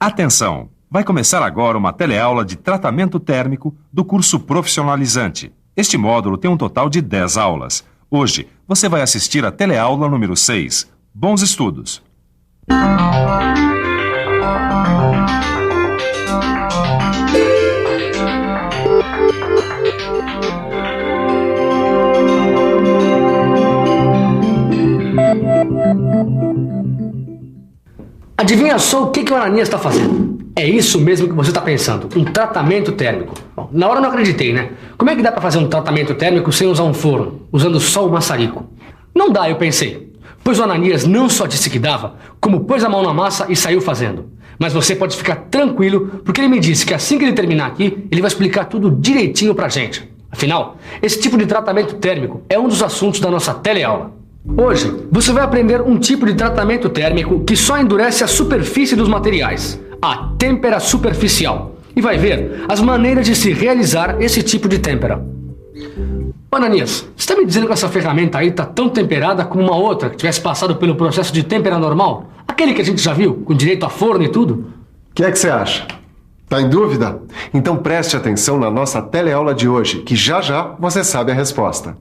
Atenção! Vai começar agora uma teleaula de tratamento térmico do curso profissionalizante. Este módulo tem um total de 10 aulas. Hoje, você vai assistir a teleaula número 6. Bons estudos! Adivinha só o que o Ananias está fazendo? É isso mesmo que você está pensando, um tratamento térmico. Bom, na hora eu não acreditei, né? Como é que dá para fazer um tratamento térmico sem usar um forno, usando só o maçarico? Não dá, eu pensei. Pois o Ananias não só disse que dava, como pôs a mão na massa e saiu fazendo. Mas você pode ficar tranquilo, porque ele me disse que assim que ele terminar aqui, ele vai explicar tudo direitinho pra gente. Afinal, esse tipo de tratamento térmico é um dos assuntos da nossa teleaula. Hoje, você vai aprender um tipo de tratamento térmico que só endurece a superfície dos materiais, a têmpera superficial, e vai ver as maneiras de se realizar esse tipo de têmpera. Ananias, você está me dizendo que essa ferramenta aí está tão temperada como uma outra que tivesse passado pelo processo de têmpera normal? Aquele que a gente já viu, com direito a forno e tudo? O que é que você acha? Tá em dúvida? Então preste atenção na nossa teleaula de hoje, que já já você sabe a resposta.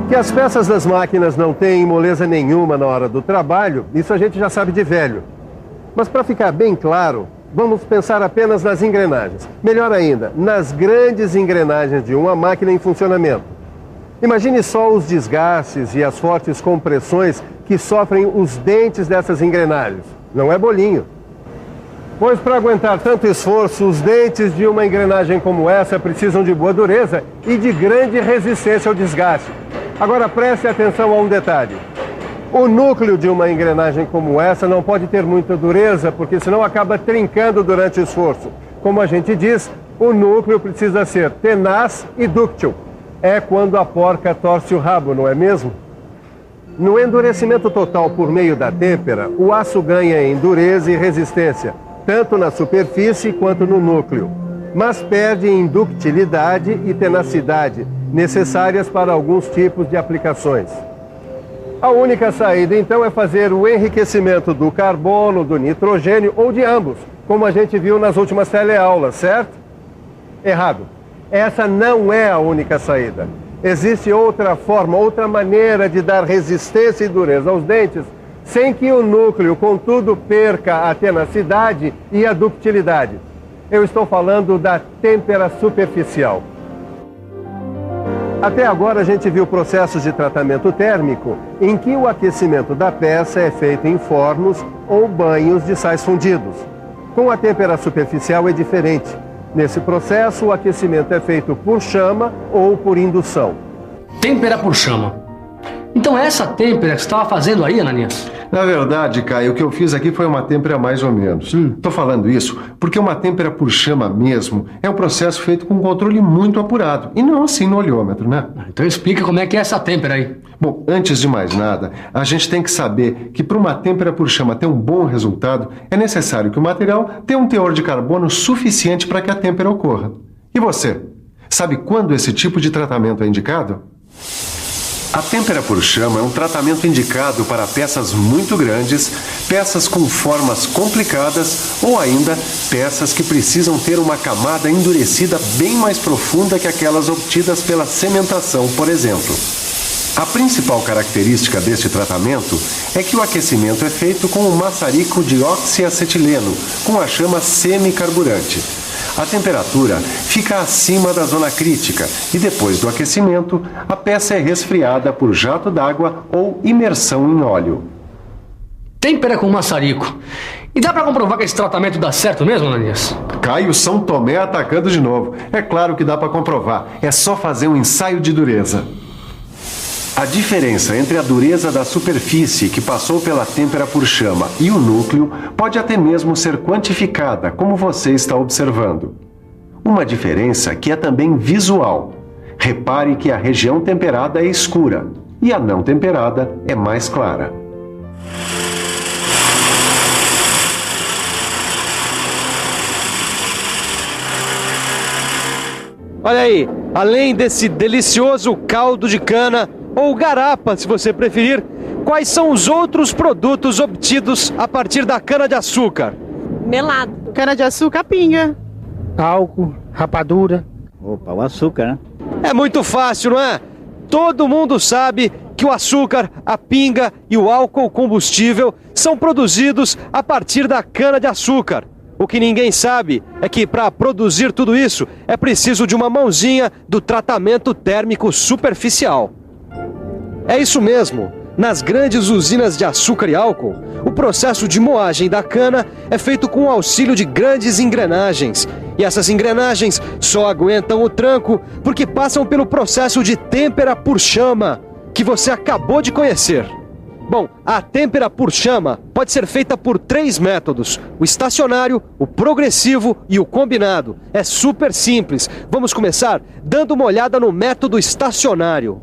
Que as peças das máquinas não têm moleza nenhuma na hora do trabalho, isso a gente já sabe de velho. Mas para ficar bem claro, vamos pensar apenas nas engrenagens. Melhor ainda, nas grandes engrenagens de uma máquina em funcionamento. Imagine só os desgastes e as fortes compressões que sofrem os dentes dessas engrenagens. Não é bolinho. Pois para aguentar tanto esforço, os dentes de uma engrenagem como essa precisam de boa dureza e de grande resistência ao desgaste. Agora preste atenção a um detalhe. O núcleo de uma engrenagem como essa não pode ter muita dureza, porque senão acaba trincando durante o esforço. Como a gente diz, o núcleo precisa ser tenaz e dúctil. É quando a porca torce o rabo, não é mesmo? No endurecimento total por meio da têmpera, o aço ganha em dureza e resistência, tanto na superfície quanto no núcleo, mas perde em ductilidade e tenacidade, necessárias para alguns tipos de aplicações. A única saída, então, é fazer o enriquecimento do carbono, do nitrogênio ou de ambos, como a gente viu nas últimas teleaulas, certo? Errado. Essa não é a única saída. Existe outra forma, outra maneira de dar resistência e dureza aos dentes, sem que o núcleo, contudo, perca a tenacidade e a ductilidade. Eu estou falando da têmpera superficial. Até agora a gente viu processos de tratamento térmico em que o aquecimento da peça é feito em fornos ou banhos de sais fundidos. Com a têmpera superficial é diferente. Nesse processo, o aquecimento é feito por chama ou por indução. Têmpera por chama. Então é essa têmpera que você estava fazendo aí, Ananias? Na verdade, Caio, o que eu fiz aqui foi uma têmpera mais ou menos. Estou falando isso porque uma têmpera por chama mesmo é um processo feito com um controle muito apurado, e não assim no olhômetro, né? Então explica como é que é essa têmpera aí. Bom, antes de mais nada, a gente tem que saber que para uma têmpera por chama ter um bom resultado, é necessário que o material tenha um teor de carbono suficiente para que a têmpera ocorra. E você, sabe quando esse tipo de tratamento é indicado? A têmpera por chama é um tratamento indicado para peças muito grandes, peças com formas complicadas ou ainda peças que precisam ter uma camada endurecida bem mais profunda que aquelas obtidas pela cementação, por exemplo. A principal característica deste tratamento é que o aquecimento é feito com um maçarico de oxiacetileno, com a chama semicarburante. A temperatura fica acima da zona crítica e depois do aquecimento, a peça é resfriada por jato d'água ou imersão em óleo. Têmpera com maçarico. E dá para comprovar que esse tratamento dá certo mesmo, Ananias? Caio São Tomé atacando de novo. É claro que dá para comprovar. É só fazer um ensaio de dureza. A diferença entre a dureza da superfície que passou pela têmpera por chama e o núcleo pode até mesmo ser quantificada, como você está observando. Uma diferença que é também visual. Repare que a região temperada é escura e a não temperada é mais clara. Olha aí, além desse delicioso caldo de cana, ou garapa, se você preferir, quais são os outros produtos obtidos a partir da cana-de-açúcar? Melado. Cana-de-açúcar, pinga. Álcool, rapadura. Opa, o açúcar, né? É muito fácil, não é? Todo mundo sabe que o açúcar, a pinga e o álcool combustível são produzidos a partir da cana-de-açúcar. O que ninguém sabe é que para produzir tudo isso é preciso de uma mãozinha do tratamento térmico superficial. É isso mesmo. Nas grandes usinas de açúcar e álcool, o processo de moagem da cana é feito com o auxílio de grandes engrenagens. E essas engrenagens só aguentam o tranco porque passam pelo processo de têmpera por chama, que você acabou de conhecer. Bom, a têmpera por chama pode ser feita por 3 métodos: o estacionário, o progressivo e o combinado. É super simples. Vamos começar dando uma olhada no método estacionário.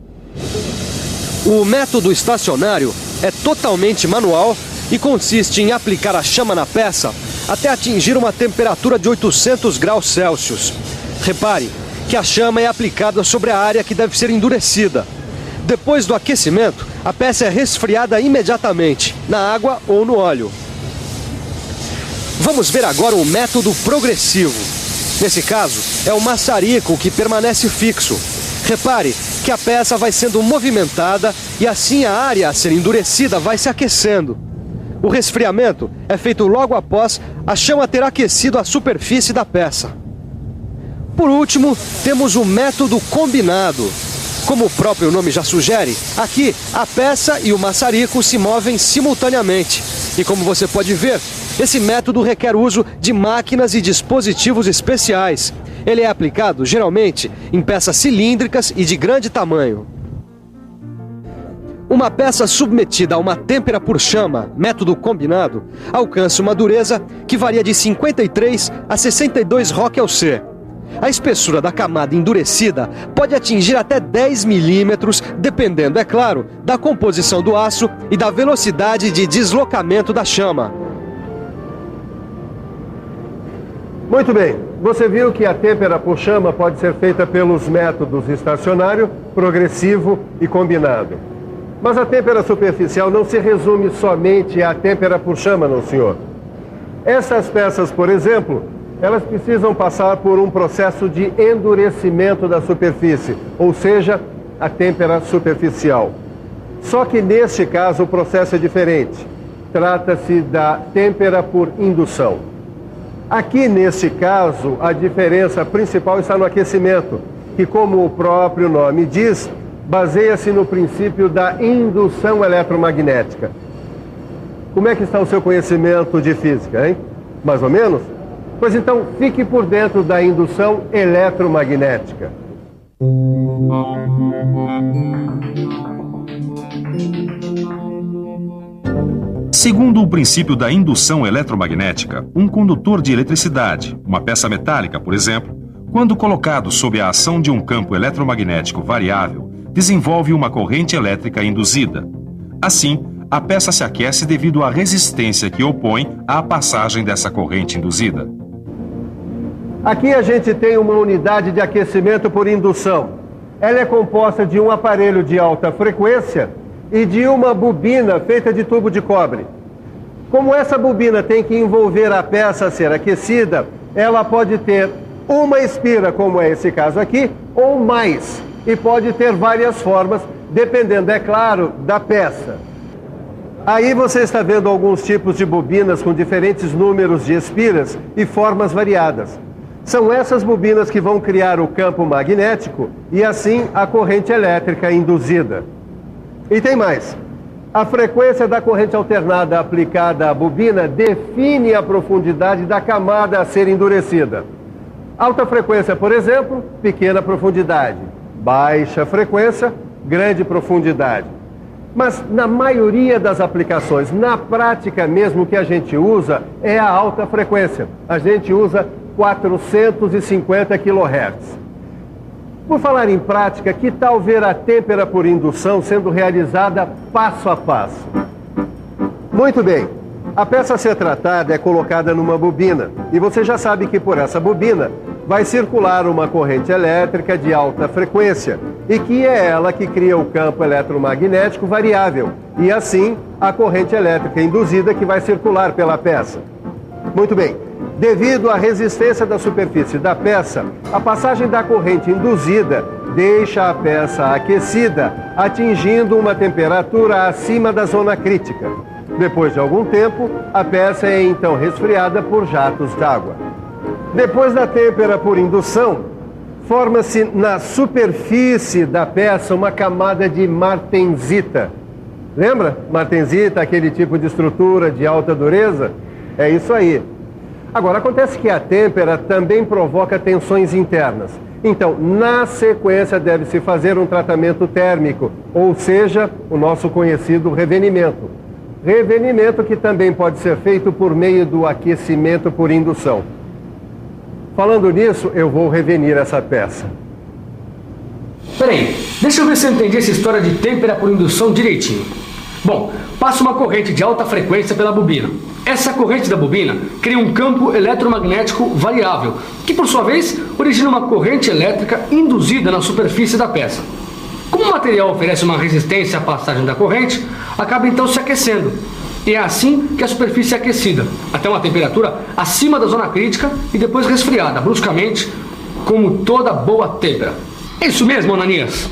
O método estacionário é totalmente manual e consiste em aplicar a chama na peça até atingir uma temperatura de 800 graus Celsius. Repare que a chama é aplicada sobre a área que deve ser endurecida. Depois do aquecimento, a peça é resfriada imediatamente, na água ou no óleo. Vamos ver agora o método progressivo. Nesse caso, é o maçarico que permanece fixo. Repare que a peça vai sendo movimentada e assim a área a ser endurecida vai se aquecendo. O resfriamento é feito logo após a chama ter aquecido a superfície da peça. Por último, temos o método combinado. Como o próprio nome já sugere, aqui a peça e o maçarico se movem simultaneamente. E como você pode ver, esse método requer o uso de máquinas e dispositivos especiais. Ele é aplicado, geralmente, em peças cilíndricas e de grande tamanho. Uma peça submetida a uma têmpera por chama, método combinado, alcança uma dureza que varia de 53 a 62 Rockelsc. A espessura da camada endurecida pode atingir até 10 milímetros, dependendo, é claro, da composição do aço e da velocidade de deslocamento da chama. Muito bem, você viu que a têmpera por chama pode ser feita pelos métodos estacionário, progressivo e combinado. Mas a têmpera superficial não se resume somente à têmpera por chama, não, senhor. Essas peças, por exemplo, elas precisam passar por um processo de endurecimento da superfície, ou seja, a têmpera superficial. Só que neste caso o processo é diferente. Trata-se da têmpera por indução. Aqui, neste caso, a diferença principal está no aquecimento, que, como o próprio nome diz, baseia-se no princípio da indução eletromagnética. Como é que está o seu conhecimento de física, hein? Mais ou menos? Pois então, fique por dentro da indução eletromagnética. Segundo o princípio da indução eletromagnética, um condutor de eletricidade, uma peça metálica, por exemplo, quando colocado sob a ação de um campo eletromagnético variável, desenvolve uma corrente elétrica induzida. Assim, a peça se aquece devido à resistência que opõe à passagem dessa corrente induzida. Aqui a gente tem uma unidade de aquecimento por indução. Ela é composta de um aparelho de alta frequência e de uma bobina feita de tubo de cobre. Como essa bobina tem que envolver a peça a ser aquecida, ela pode ter uma espira, como é esse caso aqui, ou mais. E pode ter várias formas, dependendo, é claro, da peça. Aí você está vendo alguns tipos de bobinas com diferentes números de espiras e formas variadas. São essas bobinas que vão criar o campo magnético e assim a corrente elétrica induzida. E tem mais. A frequência da corrente alternada aplicada à bobina define a profundidade da camada a ser endurecida. Alta frequência, por exemplo, pequena profundidade. Baixa frequência, grande profundidade. Mas na maioria das aplicações, na prática mesmo, o que a gente usa é a alta frequência. A gente usa 450 kHz. Por falar em prática, que tal ver a têmpera por indução sendo realizada passo a passo? Muito bem. A peça a ser tratada é colocada numa bobina. E você já sabe que por essa bobina vai circular uma corrente elétrica de alta frequência e que é ela que cria o campo eletromagnético variável e, assim, a corrente elétrica induzida que vai circular pela peça. Muito bem. Devido à resistência da superfície da peça, a passagem da corrente induzida deixa a peça aquecida, atingindo uma temperatura acima da zona crítica. Depois de algum tempo, a peça é então resfriada por jatos d'água. Depois da têmpera por indução, forma-se na superfície da peça uma camada de martensita. Lembra? Martensita, aquele tipo de estrutura de alta dureza? É isso aí. Agora, acontece que a têmpera também provoca tensões internas. Então, na sequência, deve-se fazer um tratamento térmico, ou seja, o nosso conhecido revenimento. Revenimento que também pode ser feito por meio do aquecimento por indução. Falando nisso, eu vou revenir essa peça. Peraí, deixa eu ver se eu entendi essa história de têmpera por indução direitinho. Bom, passa uma corrente de alta frequência pela bobina. Essa corrente da bobina cria um campo eletromagnético variável, que por sua vez origina uma corrente elétrica induzida na superfície da peça. Como o material oferece uma resistência à passagem da corrente, acaba então se aquecendo. E é assim que a superfície é aquecida, até uma temperatura acima da zona crítica e depois resfriada bruscamente, como toda boa têmpera. É isso mesmo, Ananias?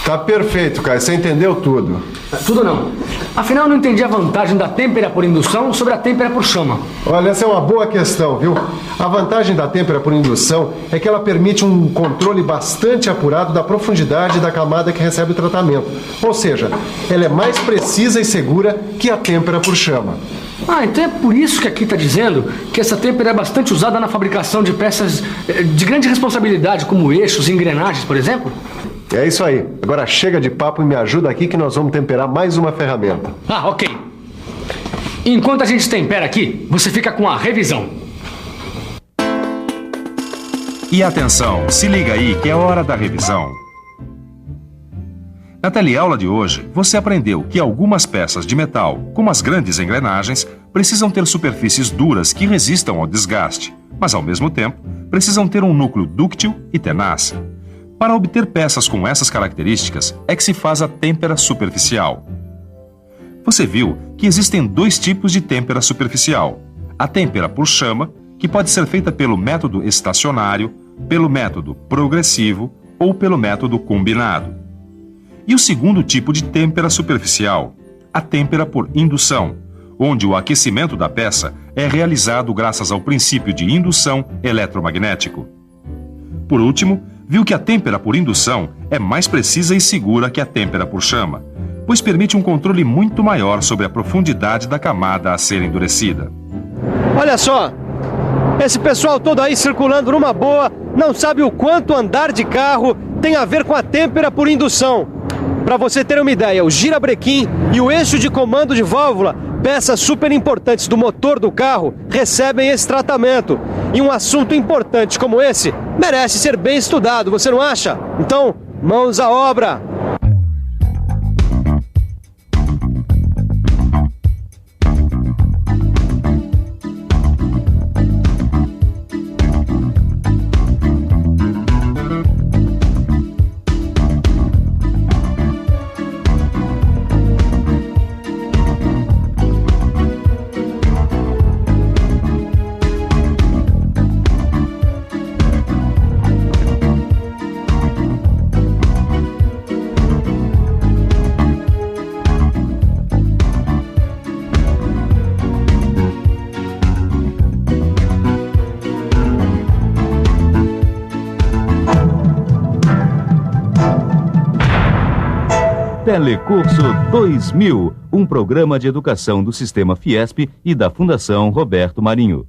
Tá perfeito, Caio. Você entendeu tudo. Tudo não. Afinal, eu não entendi a vantagem da têmpera por indução sobre a têmpera por chama. Olha, essa é uma boa questão, viu? A vantagem da têmpera por indução é que ela permite um controle bastante apurado da profundidade da camada que recebe o tratamento. Ou seja, ela é mais precisa e segura que a têmpera por chama. Ah, então é por isso que aqui está dizendo que essa têmpera é bastante usada na fabricação de peças de grande responsabilidade, como eixos e engrenagens, por exemplo? É isso aí. Agora chega de papo e me ajuda aqui que nós vamos temperar mais uma ferramenta. Ah, ok. Enquanto a gente tempera aqui, você fica com a revisão. E atenção, se liga aí que é hora da revisão. Na teleaula de hoje, você aprendeu que algumas peças de metal, como as grandes engrenagens, precisam ter superfícies duras que resistam ao desgaste, mas ao mesmo tempo precisam ter um núcleo dúctil e tenaz. Para obter peças com essas características é que se faz a têmpera superficial. Você viu que existem dois tipos de têmpera superficial. A têmpera por chama, que pode ser feita pelo método estacionário, pelo método progressivo ou pelo método combinado. E o segundo tipo de têmpera superficial, a têmpera por indução, onde o aquecimento da peça é realizado graças ao princípio de indução eletromagnético. Por último, viu que a têmpera por indução é mais precisa e segura que a têmpera por chama, pois permite um controle muito maior sobre a profundidade da camada a ser endurecida. Olha só, esse pessoal todo aí circulando numa boa, não sabe o quanto andar de carro tem a ver com a têmpera por indução. Para você ter uma ideia, o girabrequim e o eixo de comando de válvula, peças super importantes do motor do carro, recebem esse tratamento. E um assunto importante como esse merece ser bem estudado, você não acha? Então, mãos à obra! Telecurso 2000, um programa de educação do Sistema Fiesp e da Fundação Roberto Marinho.